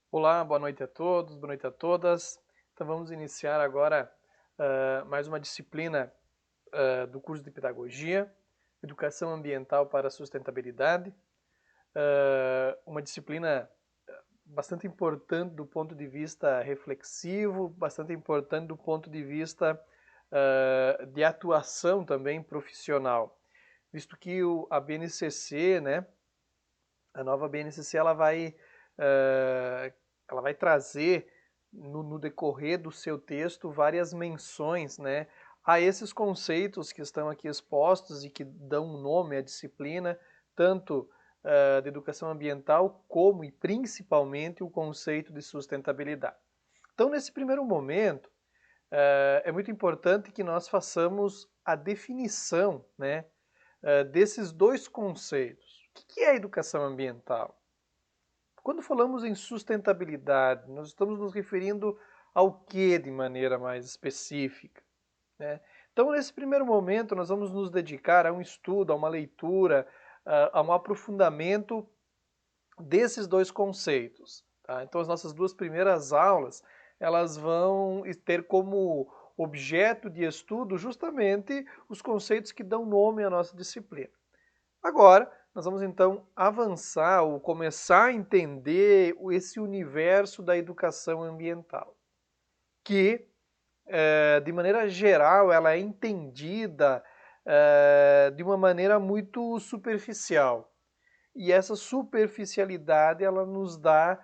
Olá, boa noite a todos, boa noite a todas. Então vamos iniciar agora mais uma disciplina do curso de Pedagogia, Educação Ambiental para a Sustentabilidade. Uma disciplina bastante importante do ponto de vista reflexivo, bastante importante do ponto de vista de atuação também profissional, visto que a BNCC, né, a nova BNCC, ela vai trazer no decorrer do seu texto várias menções, né, a esses conceitos que estão aqui expostos e que dão nome à disciplina, tanto de educação ambiental como e principalmente o conceito de sustentabilidade. Então, nesse primeiro momento, é muito importante que nós façamos a definição, né, desses dois conceitos. O que é a educação ambiental? Quando falamos em sustentabilidade, nós estamos nos referindo ao que de maneira mais específica, né? Então, nesse primeiro momento, nós vamos nos dedicar a um estudo, a uma leitura, a um aprofundamento desses dois conceitos. Tá? Então, as nossas duas primeiras aulas, elas vão ter como objeto de estudo justamente os conceitos que dão nome à nossa disciplina. Agora, nós vamos então avançar ou começar a entender esse universo da educação ambiental, que, de maneira geral, ela é entendida de uma maneira muito superficial. E essa superficialidade ela nos dá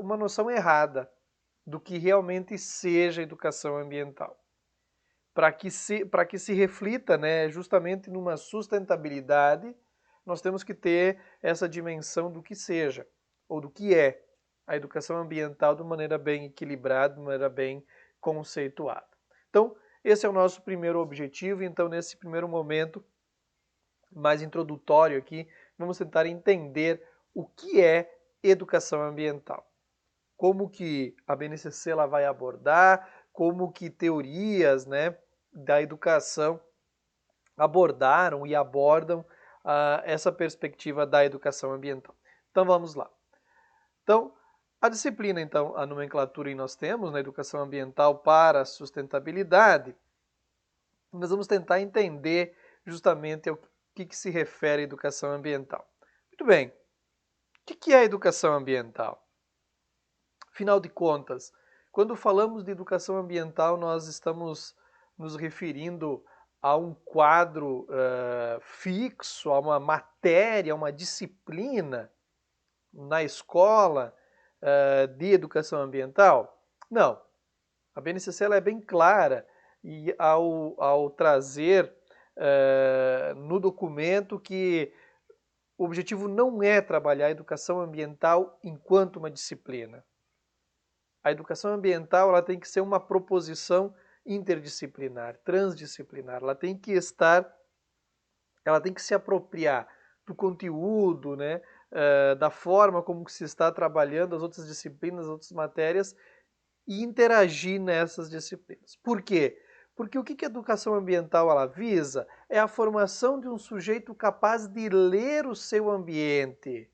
uma noção errada do que realmente seja educação ambiental. Para que se reflita, né, justamente numa sustentabilidade, nós temos que ter essa dimensão do que seja, ou do que é a educação ambiental de maneira bem equilibrada, de maneira bem conceituada. Então, esse é o nosso primeiro objetivo. Então, nesse primeiro momento mais introdutório aqui, vamos tentar entender o que é educação ambiental. Como que a BNCC ela vai abordar, como que teorias, né, da educação abordaram e abordam essa perspectiva da educação ambiental. Então vamos lá. Então, a disciplina, então, a nomenclatura que nós temos na educação ambiental para a sustentabilidade, nós vamos tentar entender justamente ao que se refere a educação ambiental. Muito bem, o que é a educação ambiental? Afinal de contas, quando falamos de educação ambiental, nós estamos nos referindo a um quadro fixo, a uma matéria, a uma disciplina na escola de educação ambiental? Não. A BNCC ela é bem clara e ao trazer no documento que o objetivo não é trabalhar a educação ambiental enquanto uma disciplina. A educação ambiental ela tem que ser uma proposição interdisciplinar, transdisciplinar. Ela tem que se apropriar do conteúdo, né, da forma como se está trabalhando as outras disciplinas, as outras matérias e interagir nessas disciplinas. Por quê? Porque o que a educação ambiental ela visa é a formação de um sujeito capaz de ler o seu ambiente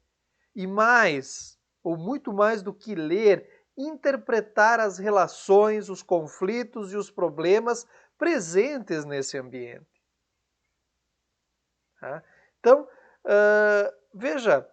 e mais, ou muito mais do que ler, interpretar as relações, os conflitos e os problemas presentes nesse ambiente. Tá? Então, veja,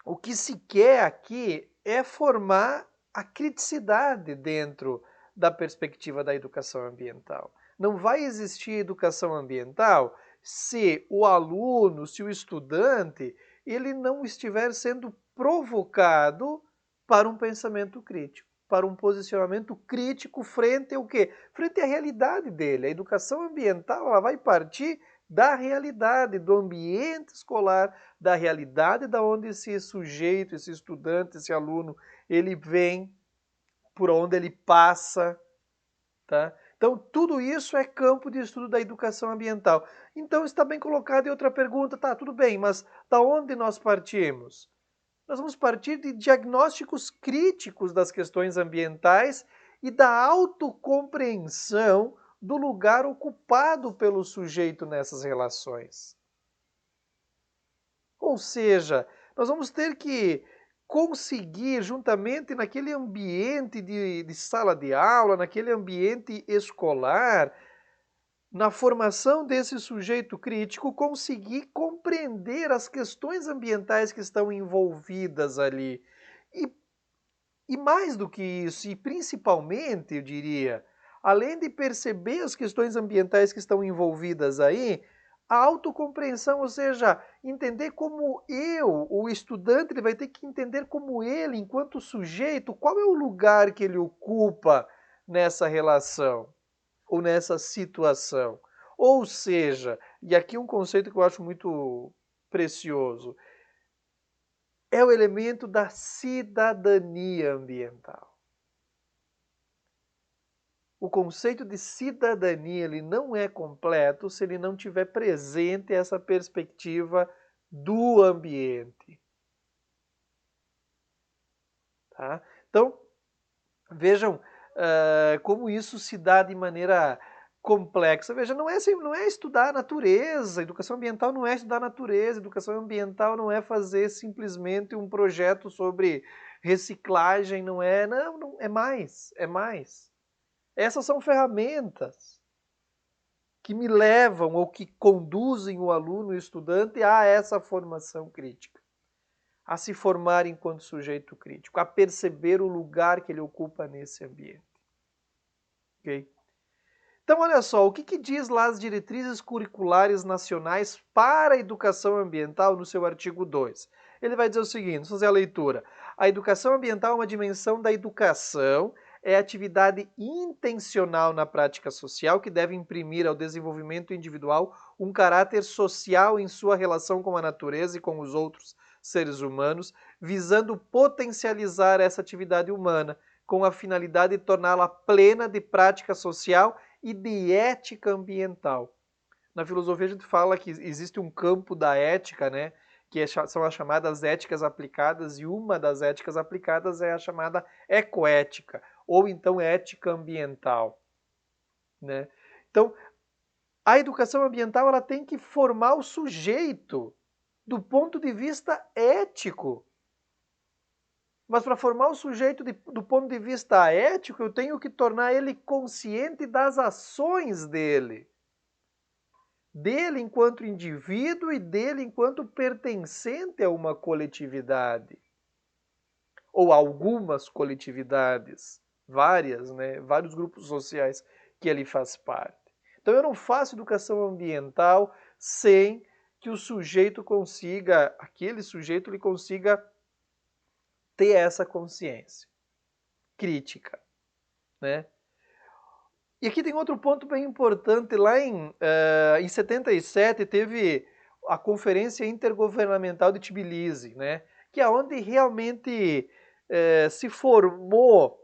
o que se quer aqui é formar a criticidade dentro da perspectiva da educação ambiental. Não vai existir educação ambiental se o aluno, se o estudante, ele não estiver sendo provocado para um pensamento crítico, para um posicionamento crítico frente ao quê? Frente à realidade dele. A educação ambiental ela vai partir da realidade, do ambiente escolar, da realidade da onde esse sujeito, esse estudante, esse aluno, ele vem, por onde ele passa, tá? Então, tudo isso é campo de estudo da educação ambiental. Então, está bem colocado em outra pergunta, tá, tudo bem, mas da onde nós partimos? Nós vamos partir de diagnósticos críticos das questões ambientais e da autocompreensão do lugar ocupado pelo sujeito nessas relações. Ou seja, nós vamos ter que conseguir, juntamente naquele ambiente de sala de aula, naquele ambiente escolar, na formação desse sujeito crítico, conseguir compreender as questões ambientais que estão envolvidas ali. E, e mais do que isso, e principalmente, eu diria, além de perceber as questões ambientais que estão envolvidas aí, a autocompreensão, ou seja, entender como o estudante, ele vai ter que entender como ele, enquanto sujeito, qual é o lugar que ele ocupa nessa relação ou nessa situação. Ou seja, e aqui um conceito que eu acho muito precioso, é o elemento da cidadania ambiental. O conceito de cidadania ele não é completo se ele não tiver presente essa perspectiva do ambiente. Tá? Então, vejam como isso se dá de maneira complexa. Veja, não é estudar a natureza, educação ambiental não é estudar a natureza, educação ambiental não é fazer simplesmente um projeto sobre reciclagem, não, é mais, é mais. Essas são ferramentas que me levam ou que conduzem o aluno, o estudante, a essa formação crítica, a se formar enquanto sujeito crítico, a perceber o lugar que ele ocupa nesse ambiente. Ok? Então, olha só, o que diz lá as diretrizes curriculares nacionais para a educação ambiental no seu artigo 2? Ele vai dizer o seguinte, vamos fazer a leitura. A educação ambiental é uma dimensão da educação, é atividade intencional na prática social que deve imprimir ao desenvolvimento individual um caráter social em sua relação com a natureza e com os outros seres humanos, visando potencializar essa atividade humana, com a finalidade de torná-la plena de prática social e de ética ambiental. Na filosofia a gente fala que existe um campo da ética, né, que são as chamadas éticas aplicadas, e uma das éticas aplicadas é a chamada ecoética, ou então ética ambiental. Né? Então, a educação ambiental ela tem que formar o sujeito do ponto de vista ético. Mas para formar o sujeito do ponto de vista ético, eu tenho que tornar ele consciente das ações dele. Dele enquanto indivíduo e dele enquanto pertencente a uma coletividade. Ou algumas coletividades, várias, né? Vários grupos sociais que ele faz parte. Então eu não faço educação ambiental sem que o sujeito consiga, aquele sujeito ele consiga ter essa consciência crítica, né? E aqui tem outro ponto bem importante, lá em 77 teve a Conferência Intergovernamental de Tbilisi, né? Que é onde realmente se formou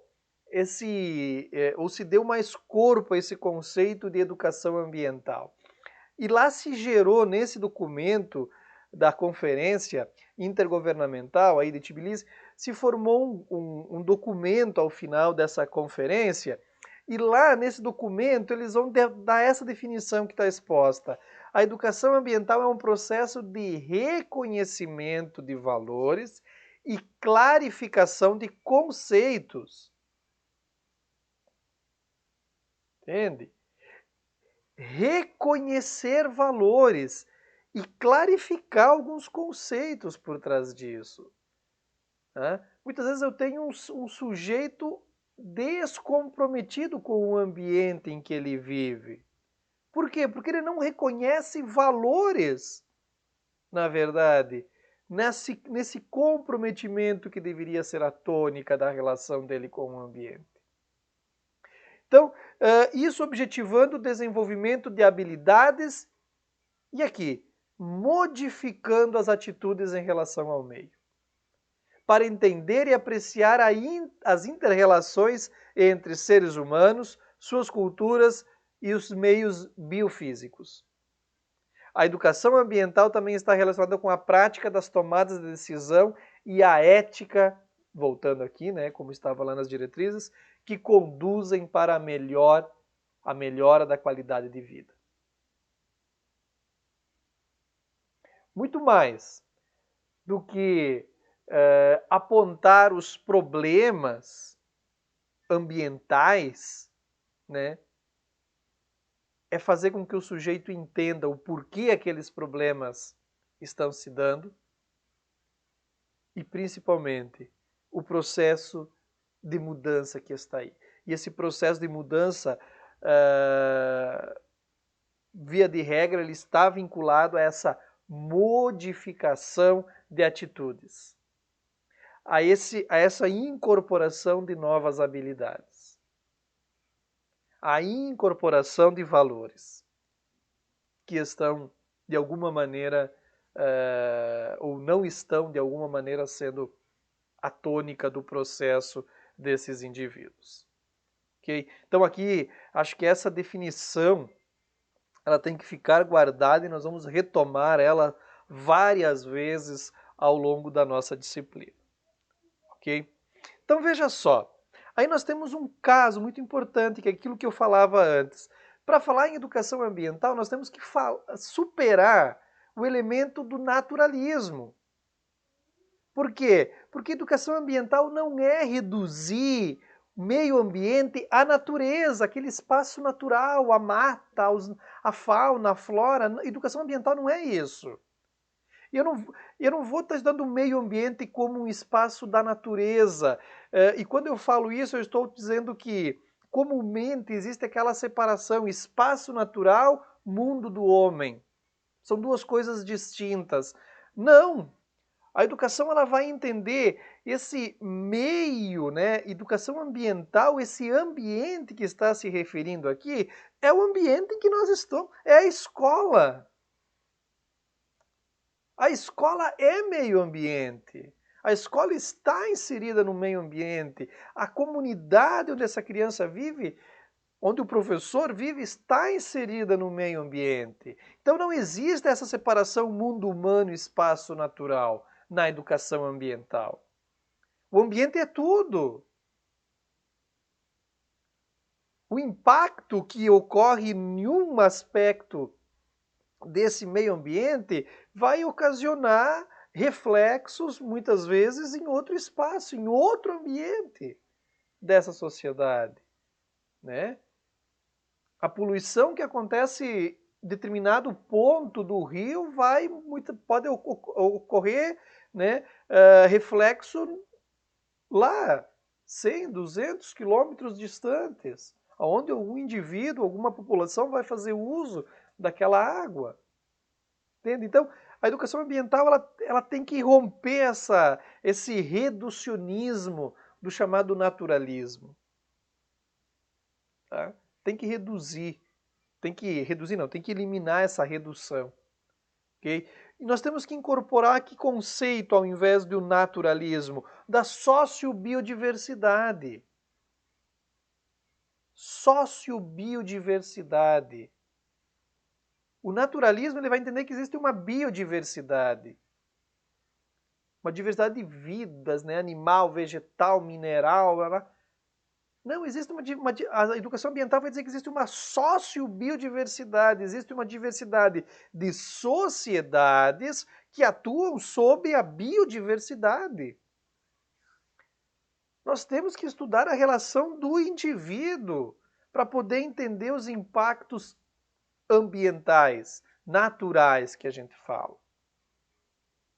ou se deu mais corpo a esse conceito de educação ambiental. E lá se gerou, nesse documento da Conferência Intergovernamental aí de Tbilisi, se formou um documento ao final dessa conferência, e lá nesse documento eles vão dar essa definição que está exposta. A educação ambiental é um processo de reconhecimento de valores e clarificação de conceitos. Entende? Reconhecer valores e clarificar alguns conceitos por trás disso. Né? Muitas vezes eu tenho um sujeito descomprometido com o ambiente em que ele vive. Por quê? Porque ele não reconhece valores, na verdade, nesse comprometimento que deveria ser a tônica da relação dele com o ambiente. Então, isso objetivando o desenvolvimento de habilidades e aqui, modificando as atitudes em relação ao meio. Para entender e apreciar as inter-relações entre seres humanos, suas culturas e os meios biofísicos. A educação ambiental também está relacionada com a prática das tomadas de decisão e a ética, voltando aqui, né, como estava lá nas diretrizes, que conduzem para a melhora da qualidade de vida. Muito mais do que apontar os problemas ambientais, né, é fazer com que o sujeito entenda o porquê aqueles problemas estão se dando e, principalmente, o processo de mudança que está aí. E esse processo de mudança, via de regra, ele está vinculado a essa modificação de atitudes, a essa incorporação de novas habilidades, a incorporação de valores que estão, de alguma maneira, ou não estão, de alguma maneira, sendo a tônica do processo desses indivíduos. Okay? Então aqui, acho que essa definição ela tem que ficar guardada e nós vamos retomar ela várias vezes ao longo da nossa disciplina. Ok? Então veja só, aí nós temos um caso muito importante, que é aquilo que eu falava antes. Para falar em educação ambiental, nós temos que superar o elemento do naturalismo. Por quê? Porque educação ambiental não é reduzir o meio ambiente à natureza, aquele espaço natural, a mata, a fauna, a flora. Educação ambiental não é isso. E eu não vou estar dando o meio ambiente como um espaço da natureza. E quando eu falo isso, eu estou dizendo que comumente existe aquela separação espaço natural, mundo do homem. São duas coisas distintas. Não! A educação ela vai entender esse meio, né? Educação ambiental, esse ambiente que está se referindo aqui, é o ambiente em que nós estamos, é a escola. A escola é meio ambiente. A escola está inserida no meio ambiente. A comunidade onde essa criança vive, onde o professor vive, está inserida no meio ambiente. Então não existe essa separação mundo humano e espaço natural na educação ambiental. O ambiente é tudo. O impacto que ocorre em um aspecto desse meio ambiente vai ocasionar reflexos, muitas vezes, em outro espaço, em outro ambiente dessa sociedade, né? A poluição que acontece em determinado ponto do rio pode ocorrer, né, reflexo lá, 100, 200 quilômetros distantes, onde algum indivíduo, alguma população vai fazer uso daquela água. Entende? Então, a educação ambiental ela tem que romper esse reducionismo do chamado naturalismo. Tá? Tem que reduzir. Tem que eliminar essa redução. Okay? E nós temos que incorporar que conceito, ao invés do naturalismo, da sociobiodiversidade. Sociobiodiversidade. O naturalismo ele vai entender que existe uma biodiversidade. Uma diversidade de vidas, né? Animal, vegetal, mineral. Blá, blá. Não, existe a educação ambiental vai dizer que existe uma sociobiodiversidade, existe uma diversidade de sociedades que atuam sob a biodiversidade. Nós temos que estudar a relação do indivíduo para poder entender os impactos ambientais, naturais que a gente fala.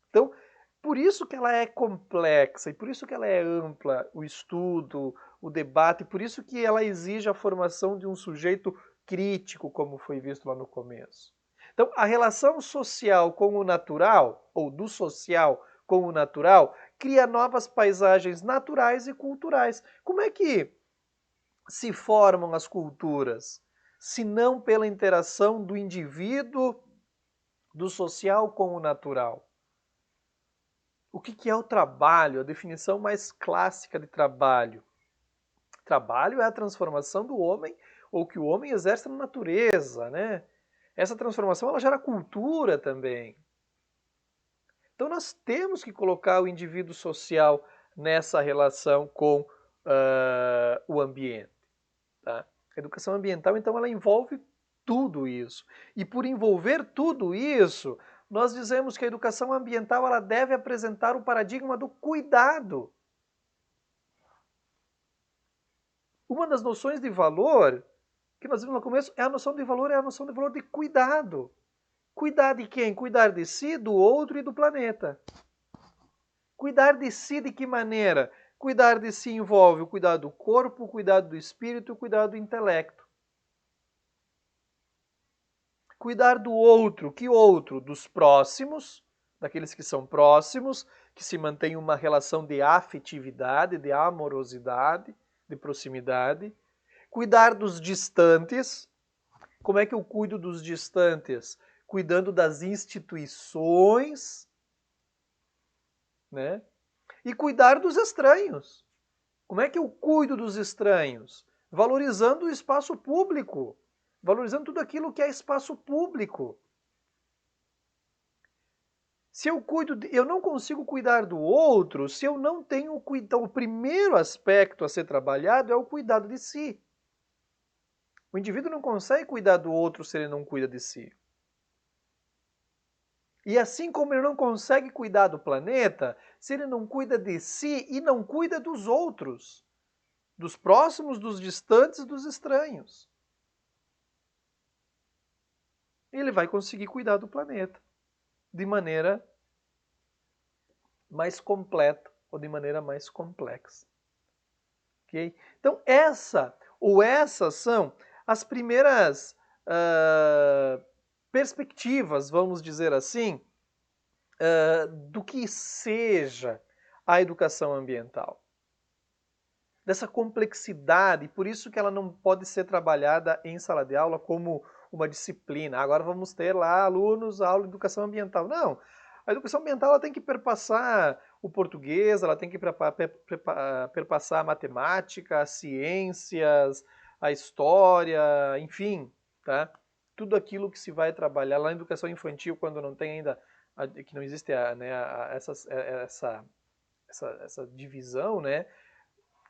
Então, por isso que ela é complexa e por isso que ela é ampla, o estudo, o debate, por isso que ela exige a formação de um sujeito crítico, como foi visto lá no começo. Então, a relação social com o natural, ou do social com o natural, cria novas paisagens naturais e culturais. Como é que se formam as culturas? Se não pela interação do indivíduo, do social com o natural. O que é o trabalho? A definição mais clássica de trabalho. Trabalho é a transformação do homem, ou que o homem exerce na natureza, né? Essa transformação ela gera cultura também. Então nós temos que colocar o indivíduo social nessa relação com o ambiente. Tá? A educação ambiental, então, ela envolve tudo isso. E por envolver tudo isso, nós dizemos que a educação ambiental ela deve apresentar o paradigma do cuidado. Uma das noções de valor que nós vimos no começo é a noção de valor, é a noção de valor de cuidado. Cuidar de quem? Cuidar de si, do outro e do planeta. Cuidar de si de que maneira? Cuidar de si envolve o cuidado do corpo, o cuidado do espírito e o cuidado do intelecto. Cuidar do outro, que outro? Dos próximos, daqueles que são próximos, que se mantém uma relação de afetividade, de amorosidade, de proximidade. Cuidar dos distantes. Como é que eu cuido dos distantes? Cuidando das instituições, né? E cuidar dos estranhos. Como é que eu cuido dos estranhos? Valorizando o espaço público. Valorizando tudo aquilo que é espaço público. Se eu eu não consigo cuidar do outro se eu não tenho cuidado. O primeiro aspecto a ser trabalhado é o cuidado de si. O indivíduo não consegue cuidar do outro se ele não cuida de si. E assim como ele não consegue cuidar do planeta, se ele não cuida de si e não cuida dos outros, dos próximos, dos distantes, dos estranhos. Ele vai conseguir cuidar do planeta de maneira mais completa ou de maneira mais complexa. Okay? Então essas são as primeiras perspectivas, vamos dizer assim, do que seja a educação ambiental. Dessa complexidade, por isso que ela não pode ser trabalhada em sala de aula como uma disciplina. Agora vamos ter lá alunos, aula de educação ambiental. Não, a educação ambiental ela tem que perpassar o português, ela tem que perpassar a matemática, as ciências, a história, enfim, tá? Tudo aquilo que se vai trabalhar lá na educação infantil, quando não tem ainda, que não existe essa divisão, né?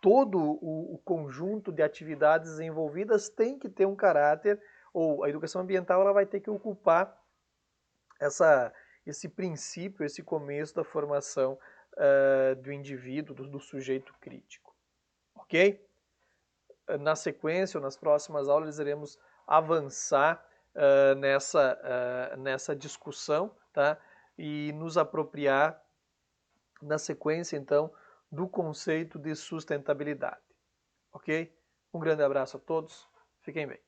Todo o conjunto de atividades envolvidas tem que ter um caráter, ou a educação ambiental ela vai ter que ocupar esse princípio, esse começo da formação do indivíduo, do sujeito crítico. Ok? Na sequência, ou nas próximas aulas, iremos avançar nessa discussão, tá? E nos apropriar, na sequência, então, do conceito de sustentabilidade. Ok? Um grande abraço a todos. Fiquem bem.